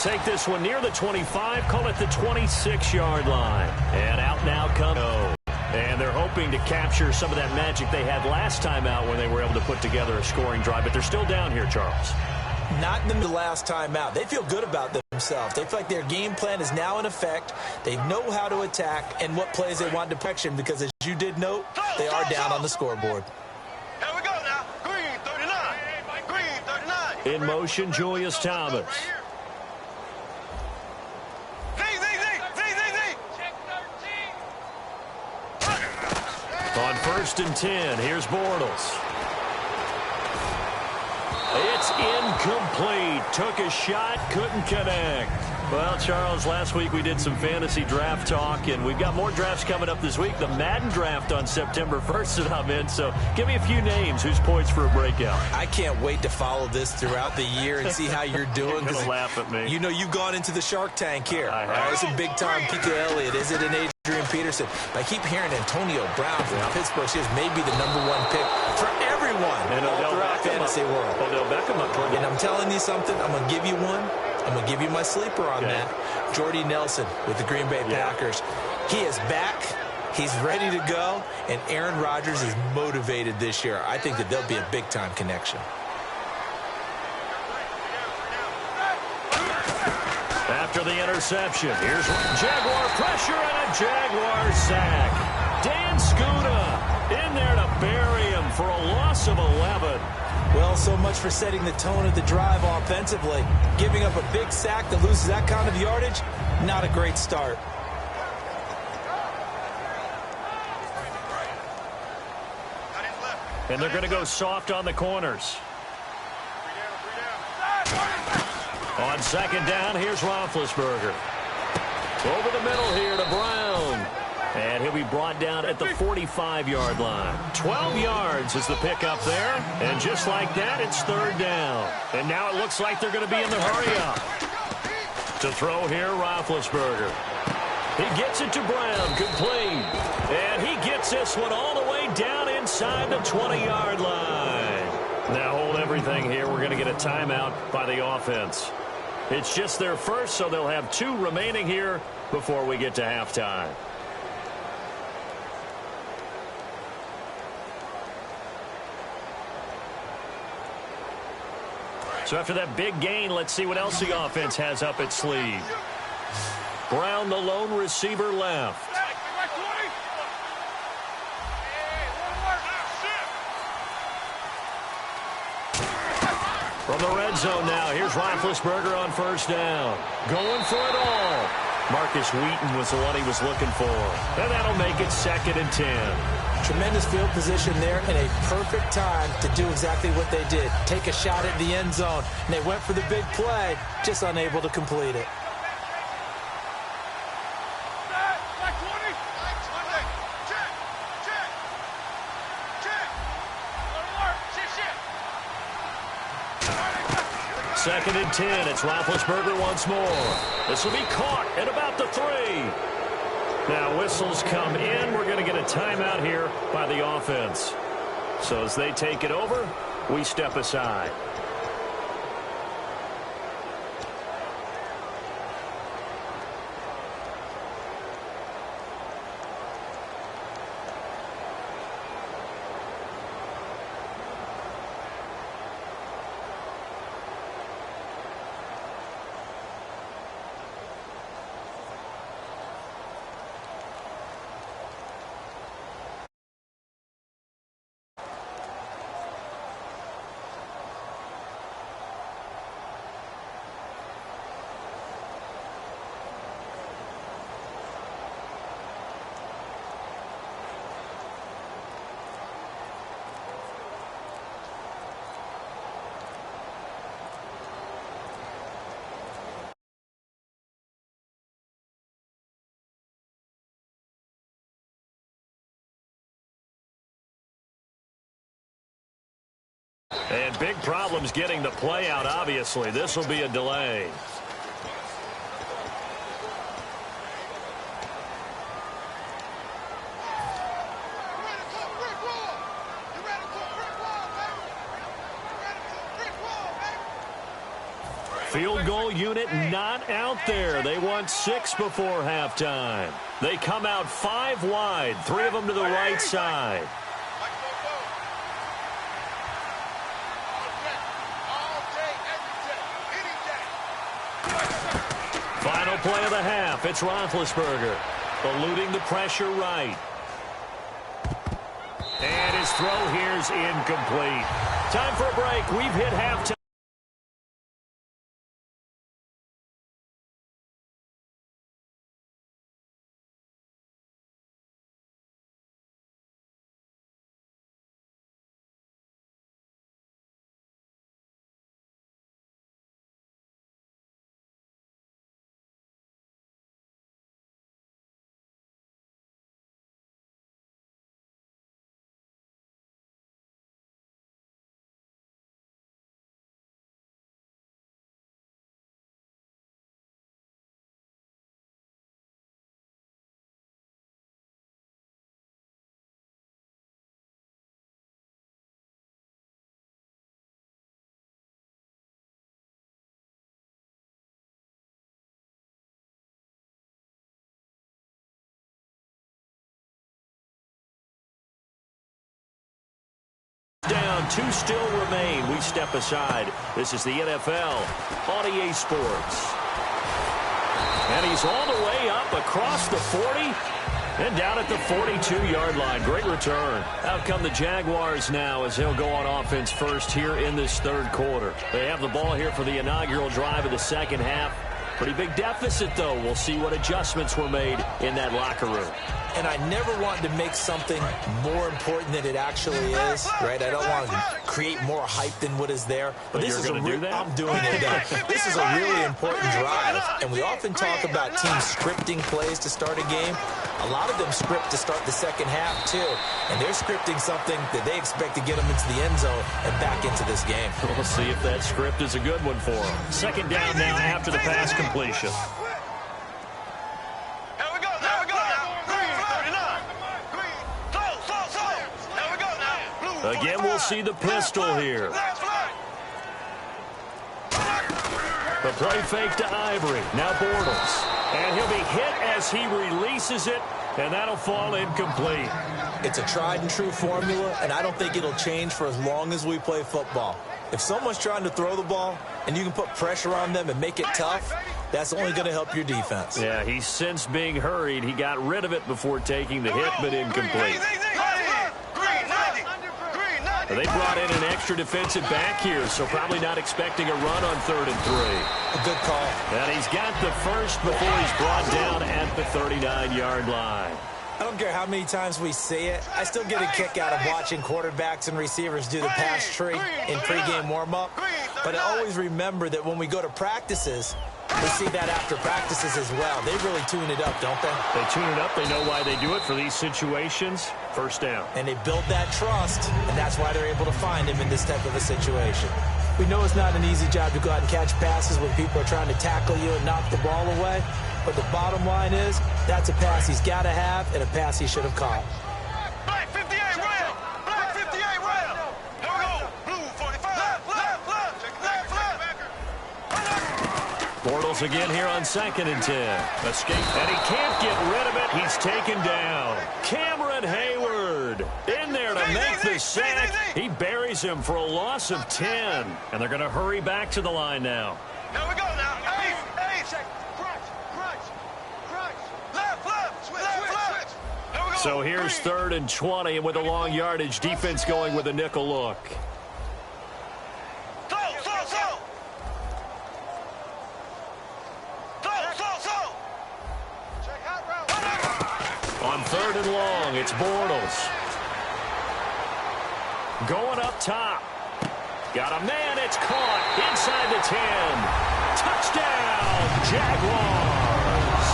take this one near the 25, call it the 26-yard line. And out now comes. And they're hoping to capture some of that magic they had last time out when they were able to put together a scoring drive. But they're still down here, Charles. Not in the last time out. They feel good about themselves. They feel like their game plan is now in effect. They know how to attack and what plays they want to protection because, as you did note, they are down on the scoreboard. Here we go now. Green 39. Green 39. In motion, Julius Thomas. On 1st and 10, here's Bortles. It's incomplete. Took a shot, couldn't connect. Well, Charles, last week we did some fantasy draft talk, and we've got more drafts coming up this week. The Madden draft on September 1st that I'm in, so give me a few names. Who's poised for a breakout? I can't wait to follow this throughout the year and see how you're doing. You're going to laugh at me. You know you've gone into the Shark Tank here. I have. Is it big-time Pico Elliott? Is it an Adrian Peterson? I keep hearing Antonio Brown from Pittsburgh. She is maybe the #1 pick for everyone and all throughout fantasy world. Odell Beckham up. And I'm telling you something. I'm going to give you one. I'm going to give you my sleeper on that. Jordy Nelson with the Green Bay Packers. He is back. He's ready to go. And Aaron Rodgers is motivated this year. I think that there'll be a big-time connection. After the interception, here's Jaguar pressure and a Jaguar sack. Dan Skuta in there to bury him for a loss of 11. Well, so much for setting the tone of the drive offensively. Giving up a big sack that loses that kind of yardage, not a great start. And they're going to go soft on the corners. On 2nd down, here's Roethlisberger. Over the middle here to Brown. And he'll be brought down at the 45-yard line. 12 yards is the pickup there. And just like that, it's 3rd down. And now it looks like they're going to be in the hurry-up. To throw here, Roethlisberger. He gets it to Brown, complete. And he gets this one all the way down inside the 20-yard line. Now hold everything here. We're going to get a timeout by the offense. It's just their first, so they'll have 2 remaining here before we get to halftime. So after that big gain, let's see what else the offense has up its sleeve. Brown, the lone receiver, left. From the red zone now, here's Roethlisberger on 1st down. Going for it all. Marcus Wheaton was the one he was looking for. And that'll make it 2nd and 10. Tremendous field position there and a perfect time to do exactly what they did. Take a shot at the end zone. And they went for the big play, just unable to complete it. Second and 10. It's Roethlisberger once more. This will be caught at about the 3. Now whistles come in. We're going to get a timeout here by the offense. So as they take it over, we step aside. And big problems getting the play out, obviously. This will be a delay. Field goal unit not out there. They want 6 before halftime. They come out 5 wide, 3 of them to the right side. Final play of the half. It's Roethlisberger eluding the pressure right. And his throw here's incomplete. Time for a break. We've hit halftime. Down, 2 still remain. We step aside. This is the NFL on EA Sports. And he's all the way up across the 40 and down at the 42-yard line. Great return. Out come the Jaguars now as they'll go on offense first here in this third quarter. They have the ball here for the inaugural drive of the second half. Pretty big deficit, though. We'll see what adjustments were made in that locker room. And I never want to make something more important than it actually is, right? I don't want to create more hype than what is there. But this is going to do that? I'm doing it. This is a really important drive, and we often talk about teams scripting plays to start a game. A lot of them script to start the second half, too. And they're scripting something that they expect to get them into the end zone and back into this game. We'll see if that script is a good one for them. Second down now after the pass completion. Again, we'll see the pistol here. The play fake to Ivory. Now Bortles. And he'll be hit as he releases it, and that'll fall incomplete. It's a tried-and-true formula, and I don't think it'll change for as long as we play football. If someone's trying to throw the ball and you can put pressure on them and make it tough, that's only going to help your defense. Yeah, he's since being hurried. He got rid of it before taking the hit, but incomplete. They brought in an extra defensive back here, so probably not expecting a run on 3rd and 3. A good call. And he's got the first before he's brought down at the 39-yard line. I don't care how many times we see it. I still get a kick out of watching quarterbacks and receivers do the pass tree in pregame warm-up. But I always remember that when we go to practices, we see that after practices as well. They really tune it up, don't they? They tune it up. They know why they do it for these situations. First down. And they build that trust, and that's why they're able to find him in this type of a situation. We know it's not an easy job to go out and catch passes when people are trying to tackle you and knock the ball away. But the bottom line is, that's a pass he's got to have and a pass he should have caught. Black 58 round. Black 58 round. Here we go. Blue 45. Left. Bortles again here on 2nd and 10. Escape. And he can't get rid of it. He's taken down. Cameron Hayward in there to make the sack. He buries him for a loss of 10. And they're going to hurry back to the line now. Here we go now. Eight. Left. Here we go. So here's 3rd and 20, and with a long yardage, defense going with a nickel look. On 3rd and long, it's Bortles. Going up top. Got a man, it's caught inside the 10. Touchdown, Jaguars.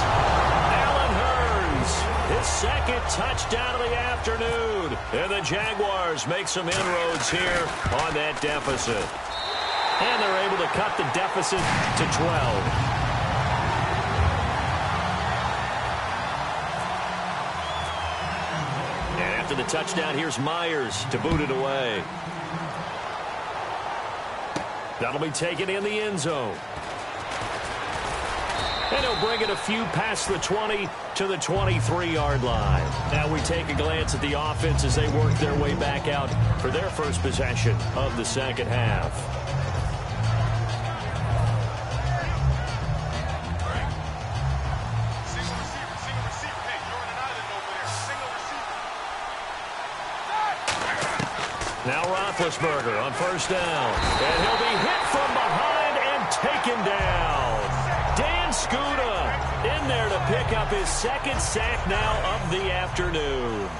Allen Hurns, his 2nd touchdown of the afternoon. And the Jaguars make some inroads here on that deficit. And they're able to cut the deficit to 12. After the touchdown, here's Myers to boot it away. That'll be taken in the end zone. And he'll bring it a few past the 20 to the 23-yard line. Now we take a glance at the offense as they work their way back out for their first possession of the second half. Now Roethlisberger on first down. And he'll be hit from behind and taken down. Dan Skuta in there to pick up his second sack now of the afternoon.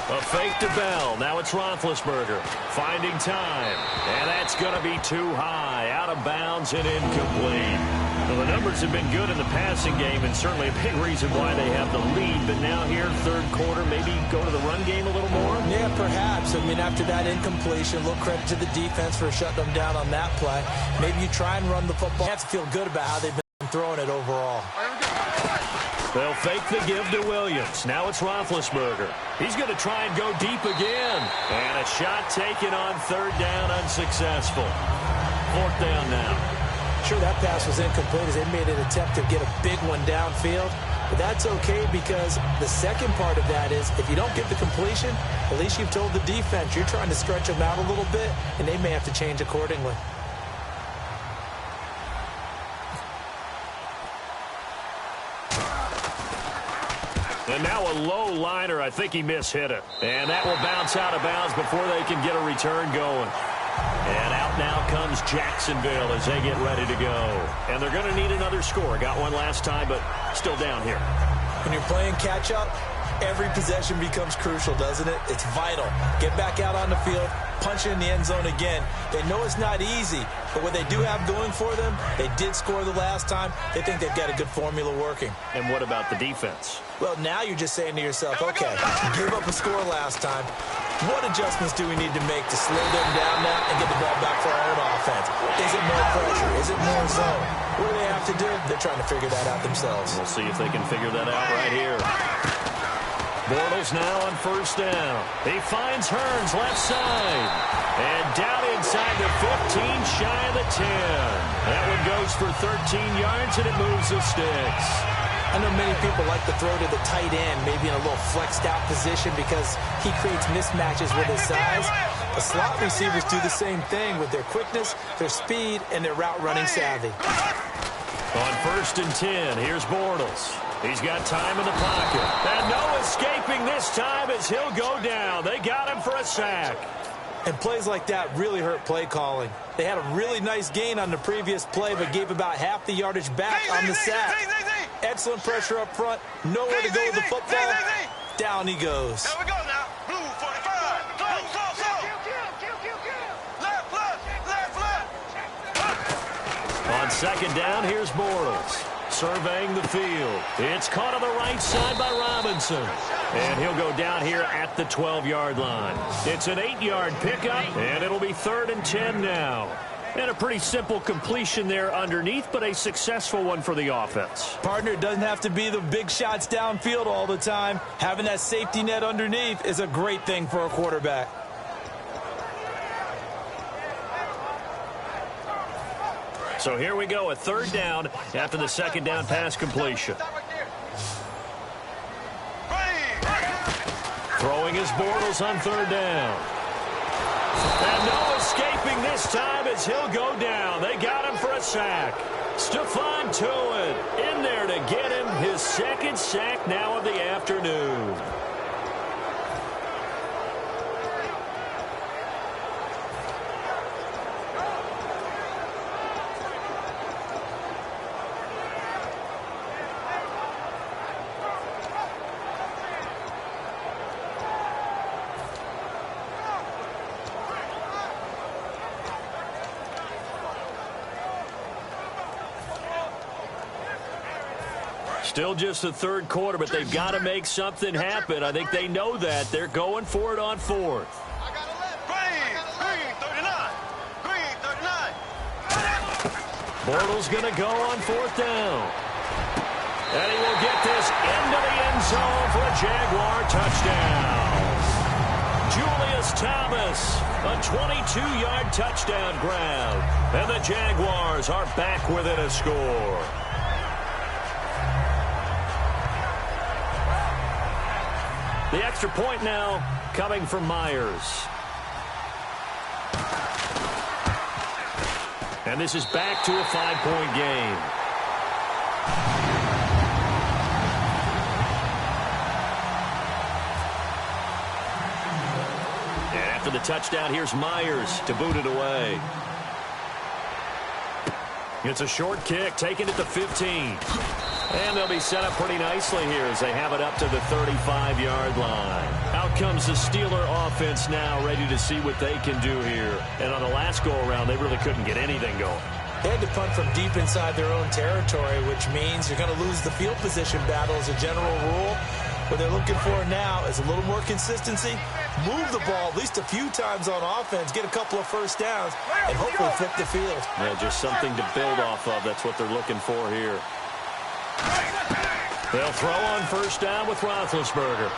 A fake to Bell. Now it's Roethlisberger finding time. And that's going to be too high. Out of bounds and incomplete. Well, the numbers have been good in the passing game and certainly a big reason why they have the lead. But now here, third quarter, maybe go to the run game a little more? Yeah, perhaps. I mean, after that incompletion, a little credit to the defense for shutting them down on that play. Maybe you try and run the football. You have to feel good about how they've been throwing it overall. They'll fake the give to Williams. Now it's Roethlisberger. He's going to try and go deep again. And a shot taken on third down, unsuccessful. Fourth down now. Sure, that pass was incomplete as they made an attempt to get a big one downfield. But that's okay because the second part of that is if you don't get the completion, at least you've told the defense you're trying to stretch them out a little bit, and they may have to change accordingly. And now a low liner. I think he mishit it. And that will bounce out of bounds before they can get a return going. And out now comes Jacksonville as they get ready to go. And they're going to need another score. Got one last time, but still down here. When you're playing catch-up, every possession becomes crucial, doesn't it? It's vital. Get back out on the field, punch in the end zone again. They know it's not easy, but what they do have going for them, they did score the last time. They think they've got a good formula working. And what about the defense? Well, now you're just saying to yourself, okay, give up a score last time. What adjustments do we need to make to slow them down now and get the ball back for our own offense? Is it more pressure? Is it more zone? What do they have to do? They're trying to figure that out themselves. We'll see if they can figure that out right here. Bortles now on first down. He finds Hearns left side. And down inside the 15, shy of the 10. That one goes for 13 yards, and it moves the sticks. I know many people like to throw to the tight end, maybe in a little flexed out position because he creates mismatches with his size. The slot receivers do the same thing with their quickness, their speed, and their route running savvy. On first and 10, here's Bortles. He's got time in the pocket. And no escaping this time as he'll go down. They got him for a sack. And plays like that really hurt play calling. They had a really nice gain on the previous play, but gave about half the yardage back on the sack. Excellent pressure up front. Nowhere to go with the football. Down he goes. Here we go now. Blue 45. Close. Left. On second down, here's Bortles. Surveying the field. It's caught on the right side by Robinson. And he'll go down here at the 12-yard line. It's an 8-yard pickup, and it'll be third and 10 now. And a pretty simple completion there underneath, but a successful one for the offense. Partner, it doesn't have to be the big shots downfield all the time. Having that safety net underneath is a great thing for a quarterback. So here we go, a third down after the second down pass completion. Throwing his Bortles on third down. And no escaping this time as he'll go down. They got him for a sack. Stephon Tuitt in there to get him his second sack now of the afternoon. Still just the third quarter, but they've got to make something happen. I think they know that. They're going for it on fourth. Green 39. Bortles going to go on fourth down. And he will get this into the end zone for a Jaguar touchdown. Julius Thomas A 22-yard touchdown grab. And the Jaguars are back within a score. The extra point now coming from Myers. And this is back to a 5-point game. And after the touchdown, here's Myers to boot it away. It's a short kick, taken at the 15. And they'll be set up pretty nicely here as they have it up to the 35-yard line. Out comes the Steeler offense now, ready to see what they can do here. And on the last go-around, they really couldn't get anything going. They had to punt from deep inside their own territory, which means you're going to lose the field position battle as a general rule. What they're looking for now is a little more consistency, move the ball at least a few times on offense, get a couple of first downs, and hopefully flip the field. Yeah, just something to build off of. That's what they're looking for here. They'll throw on first down with Roethlisberger.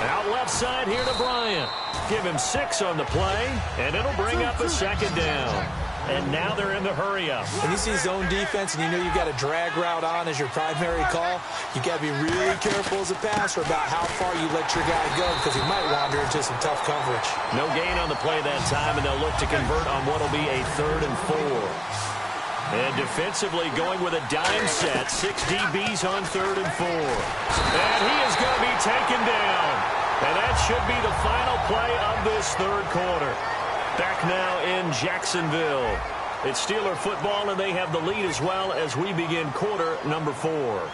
Out left side here to Bryant. Give him 6 on the play, and it'll bring up a second down. And now they're in the hurry-up. When you see zone defense and you know you've got a drag route on as your primary call, you've got to be really careful as a passer about how far you let your guy go because he might wander into some tough coverage. No gain on the play that time, and they'll look to convert on what will be a 3rd and 4. And defensively going with a dime set. 6 DBs on 3rd and 4. And he is going to be taken down. And that should be the final play of this 3rd quarter. Back now in Jacksonville. It's Steeler football, and they have the lead as well as we begin quarter number 4.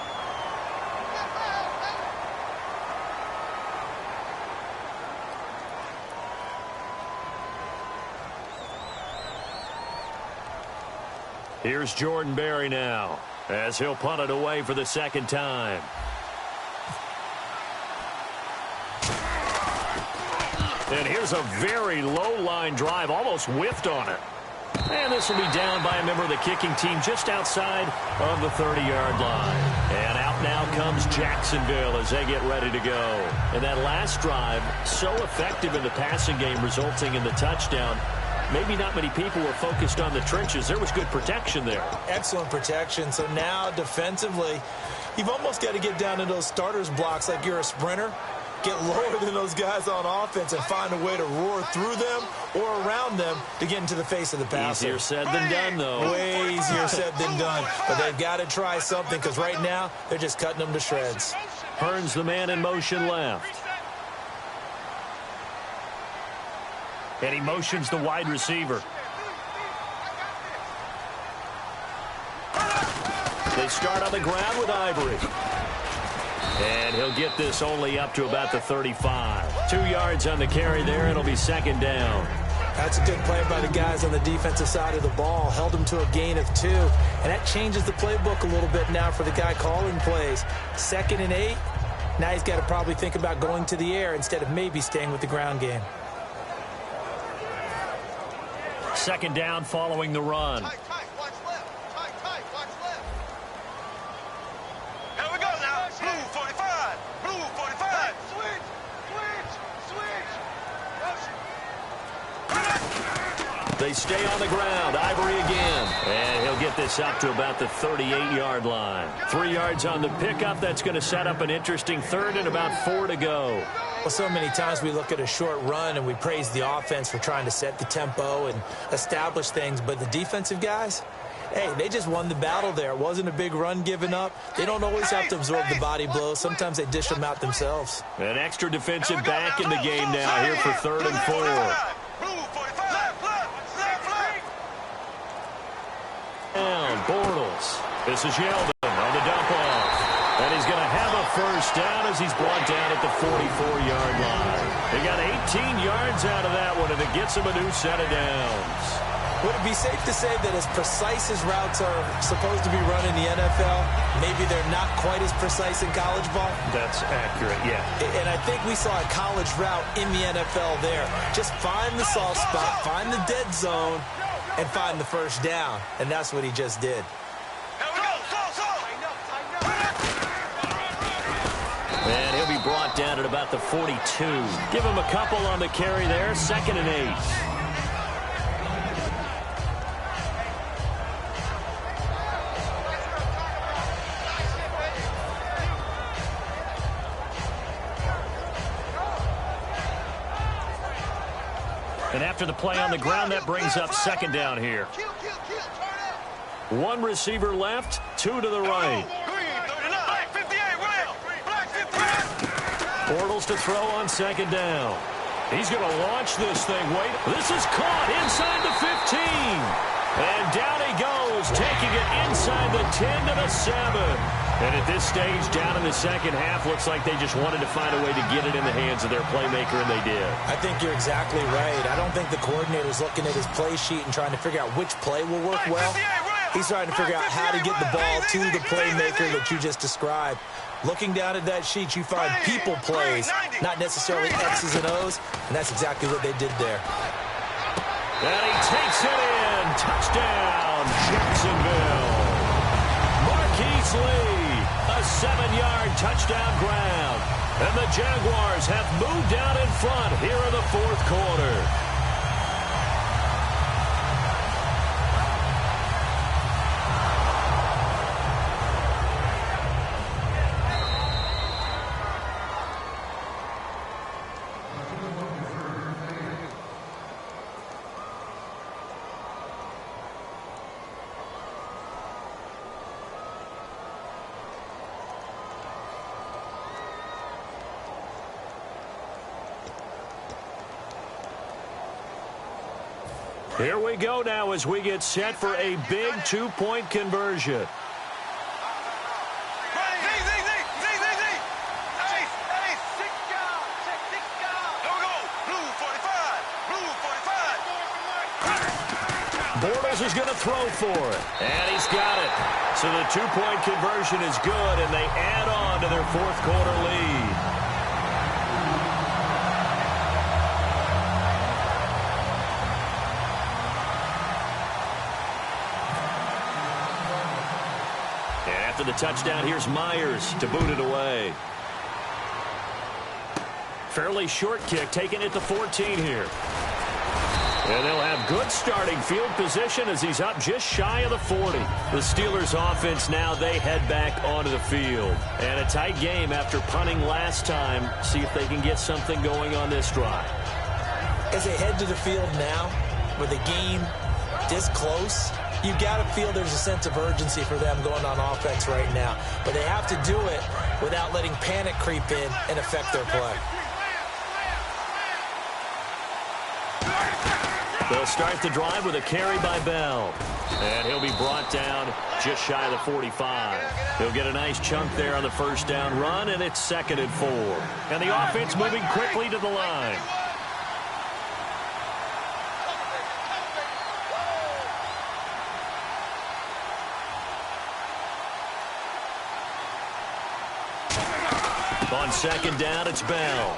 Here's Jordan Berry now as he'll punt it away for the 2nd time. And here's a very low-line drive, almost whiffed on it. And this will be down by a member of the kicking team just outside of the 30-yard line. And out now comes Jacksonville as they get ready to go. And that last drive, so effective in the passing game, resulting in the touchdown. Maybe not many people were focused on the trenches. There was good protection there. Excellent protection. So now defensively, you've almost got to get down to those starters blocks like you're a sprinter. Get lower than those guys on offense and find a way to roar through them or around them to get into the face of the passer. Easier said than done, though. Way easier said than done. But they've got to try something because right now they're just cutting them to shreds. Hearns the man in motion left. And he motions the wide receiver. They start on the ground with Ivory. And he'll get this only up to about the 35. 2 yards on the carry there. It'll be 2nd down. That's a good play by the guys on the defensive side of the ball. Held them to a gain of 2. And that changes the playbook a little bit now for the guy calling plays. 2nd and 8. Now he's got to probably think about going to the air instead of maybe staying with the ground game. 2nd down following the run. Tight, watch left. Tight, watch left. Here we go now. Blue 45. Blue 45. Switch. They stay on the ground. Ivory again. And he'll get this up to about the 38-yard line. 3 yards on the pickup. That's going to set up an interesting 3rd and about 4 to go. Well, so many times we look at a short run and we praise the offense for trying to set the tempo and establish things. But the defensive guys, hey, they just won the battle there. It wasn't a big run given up. They don't always have to absorb the body blows. Sometimes they dish them out themselves. An extra defensive back in the game now here for 3rd and 4. Blue 45. Left. Down, Bortles. This is Yeldon on the dump off. And he's going to have a first down as he's brought down at the 44-yard line. They got 18 yards out of that one, and it gets him a new set of downs. Would it be safe to say that as precise as routes are supposed to be run in the NFL, maybe they're not quite as precise in college ball? That's accurate, yeah. And I think we saw a college route in the NFL there. Just find the soft spot, find the dead zone, and find the first down. And that's what he just did. And he'll be brought down at about the 42. Give him a couple on the carry there. 2nd and 8. And after the play on the ground, that brings up second down here. One receiver left, two to the right. Bortles to throw on second down. He's going to launch this thing. Wait, this is caught inside the 15. And down he goes, taking it inside the 10 to the 7. And at this stage, down in the second half, looks like they just wanted to find a way to get it in the hands of their playmaker, and they did. I think you're exactly right. I don't think the coordinator's looking at his play sheet and trying to figure out which play will work well. He's trying to figure out how to get the ball to the playmaker that you just described. Looking down at that sheet, you find people plays, not necessarily X's and O's, and that's exactly what they did there. And he takes it in. Touchdown, Jacksonville. Marquise Lee, a 7-yard touchdown grab. And the Jaguars have moved out in front here in the fourth quarter. Here we go now as we get set for a big two-point conversion. Bortles is going to throw for it, and he's got it. So the two-point conversion is good, and they add on to their fourth quarter lead. After the touchdown, here's Myers to boot it away. Fairly short kick, taking it to 14 here. And they'll have good starting field position as he's up just shy of the 40. The Steelers offense now, they head back onto the field. And a tight game after punting last time. See if they can get something going on this drive. As they head to the field now, with the game this close, you got to feel there's a sense of urgency for them going on offense right now. But they have to do it without letting panic creep in and affect their play. They'll start the drive with a carry by Bell. And he'll be brought down just shy of the 45. He'll get a nice chunk there on the first down run, and it's 2nd and 4. And the offense moving quickly to the line. On second down, it's Bell.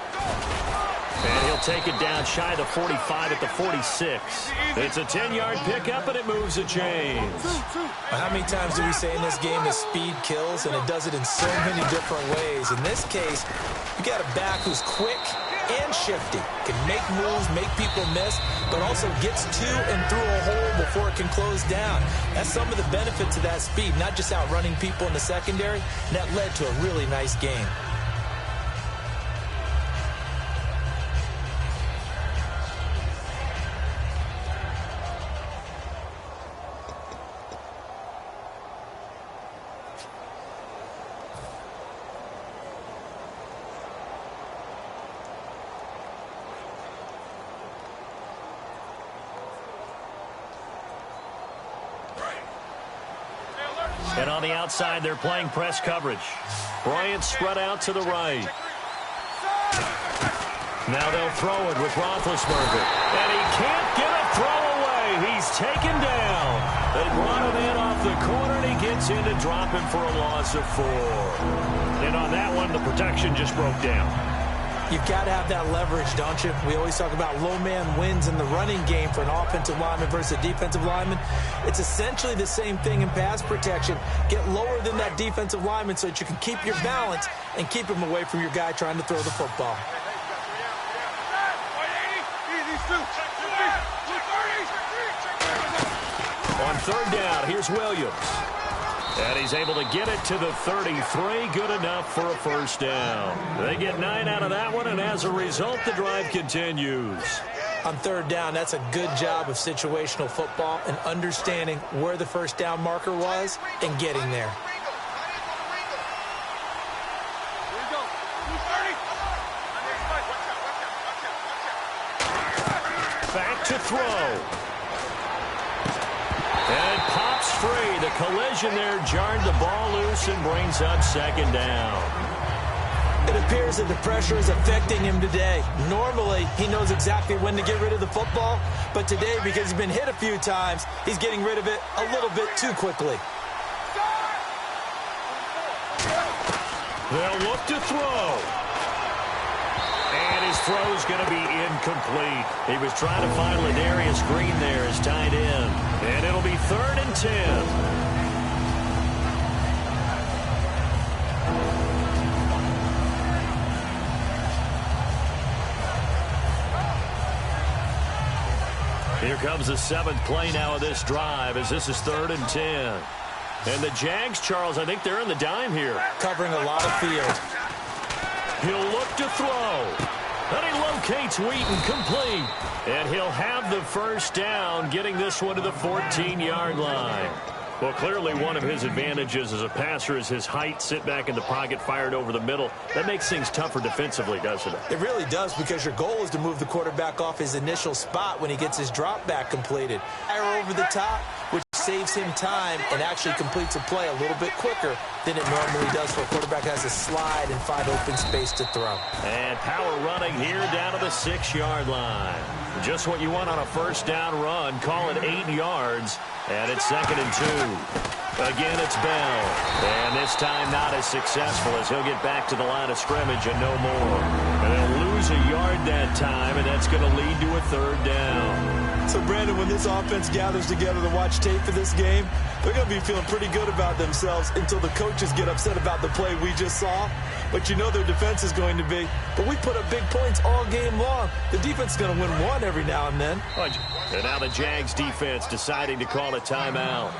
And he'll take it down shy of the 45 at the 46. It's a 10-yard pickup, and it moves the chains. How many times do we say in this game that speed kills, and it does it in so many different ways? In this case, you got a back who's quick and shifty, can make moves, make people miss, but also gets to and through a hole before it can close down. That's some of the benefits of that speed, not just outrunning people in the secondary. And that led to a really nice game. And on the outside, they're playing press coverage. Bryant spread out to the right. Now they'll throw it with Roethlisberger. And he can't get a throw away. He's taken down. They brought him in off the corner, and he gets in to drop him for a loss of 4. And on that one, the protection just broke down. You've got to have that leverage, don't you? We always talk about low man wins in the running game for an offensive lineman versus a defensive lineman. It's essentially the same thing in pass protection. Get lower than that defensive lineman so that you can keep your balance and keep him away from your guy trying to throw the football. On third down, here's Williams. And he's able to get it to the 33. Good enough for a first down. They get 9 out of that one, and as a result, the drive continues. on third down. That's a good job of situational football and understanding where the first down marker was and getting there. Back to throw. And it pops free. The collision there jarred the ball loose and brings up second down. It appears that the pressure is affecting him today. Normally, he knows exactly when to get rid of the football, but today, because he's been hit a few times, he's getting rid of it a little bit too quickly. They'll look to throw. And his throw's going to be incomplete. He was trying to find Ladarius Green there as tight end. And it'll be 3rd and 10. Here comes the 7th play now of this drive as this is 3rd and 10. And the Jags, Charles, I think they're in the dime here. Covering a lot of field. He'll look to throw. And he locates Wheaton complete. And he'll have the first down, getting this one to the 14-yard line. Well, clearly one of his advantages as a passer is his height, sit back in the pocket, fired over the middle. That makes things tougher defensively, doesn't it? It really does, because your goal is to move the quarterback off his initial spot when he gets his drop back completed. Fire over the top, which saves him time and actually completes a play a little bit quicker than it normally does for a quarterback has a slide and find open space to throw. And power running here down to the 6-yard line. Just what you want on a first down run. Call it 8 yards. And it's 2nd and 2. Again, it's Bell. And this time not as successful as he'll get back to the line of scrimmage and no more. And they'll lose a yard that time, and that's going to lead to a 3rd down. So, Brandon, when this offense gathers together to watch tape for this game, they're going to be feeling pretty good about themselves until the coaches get upset about the play we just saw. But you know their defense is going to be. But we put up big points all game long. The defense is going to win one every now and then. And now the Jags defense deciding to call a timeout.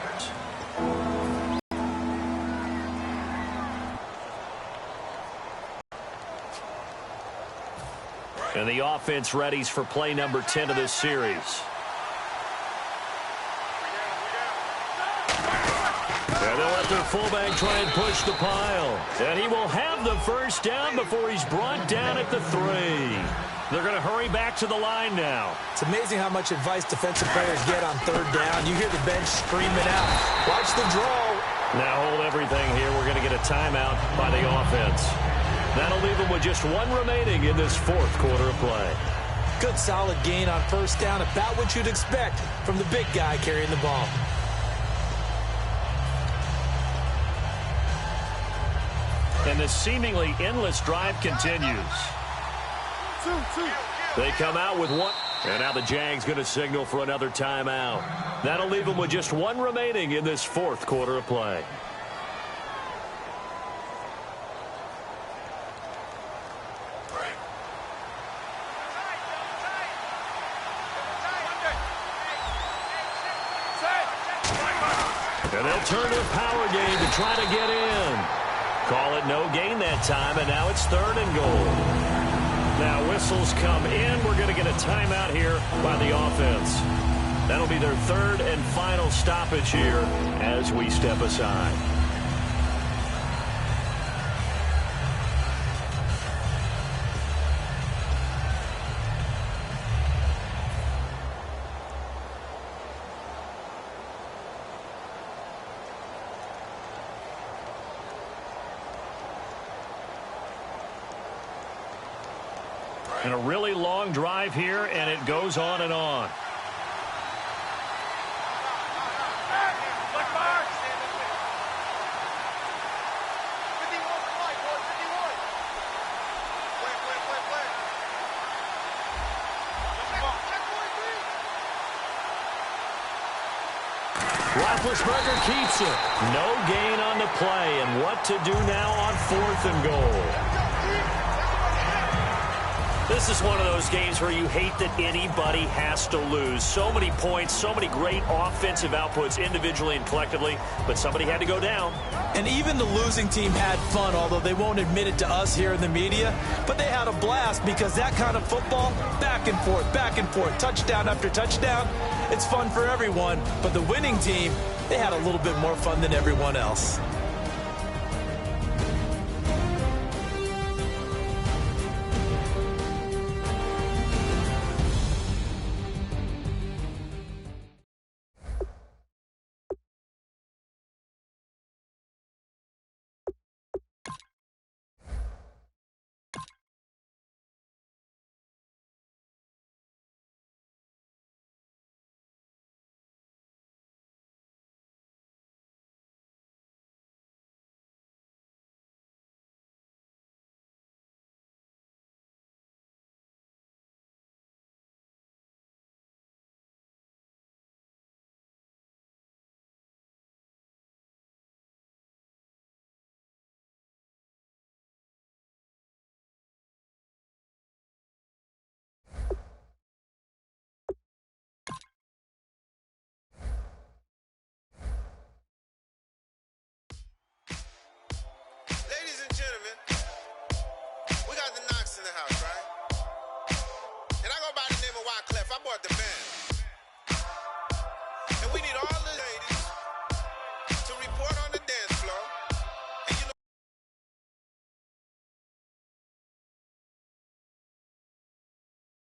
And the offense readies for play number 10 of this series. And they'll let their fullback try and push the pile. And he will have the first down before he's brought down at the 3. They're going to hurry back to the line now. It's amazing how much advice defensive players get on 3rd down. You hear the bench screaming out, watch the draw. Now hold everything here. We're going to get a timeout by the offense. That'll leave them with just 1 remaining in this 4th quarter of play. Good solid gain on first down, about what you'd expect from the big guy carrying the ball. And the seemingly endless drive continues. They come out with 1. And now the Jags going to signal for another timeout. That'll leave them with just 1 remaining in this 4th quarter of play. And they'll turn to a power game to try to get in. Call it no gain that time, and now it's 3rd and goal. Now whistles come in. We're going to get a timeout here by the offense. That'll be their 3rd and final stoppage here as we step aside. And a really long drive here, and it goes on and on. Roethlisberger keeps it. No gain on the play, and what to do now on 4th and goal. The This is one of those games where you hate that anybody has to lose. So many points, so many great offensive outputs individually and collectively, but somebody had to go down. And even the losing team had fun, although they won't admit it to us here in the media. But they had a blast because that kind of football, back and forth, touchdown after touchdown, it's fun for everyone. But the winning team, they had a little bit more fun than everyone else.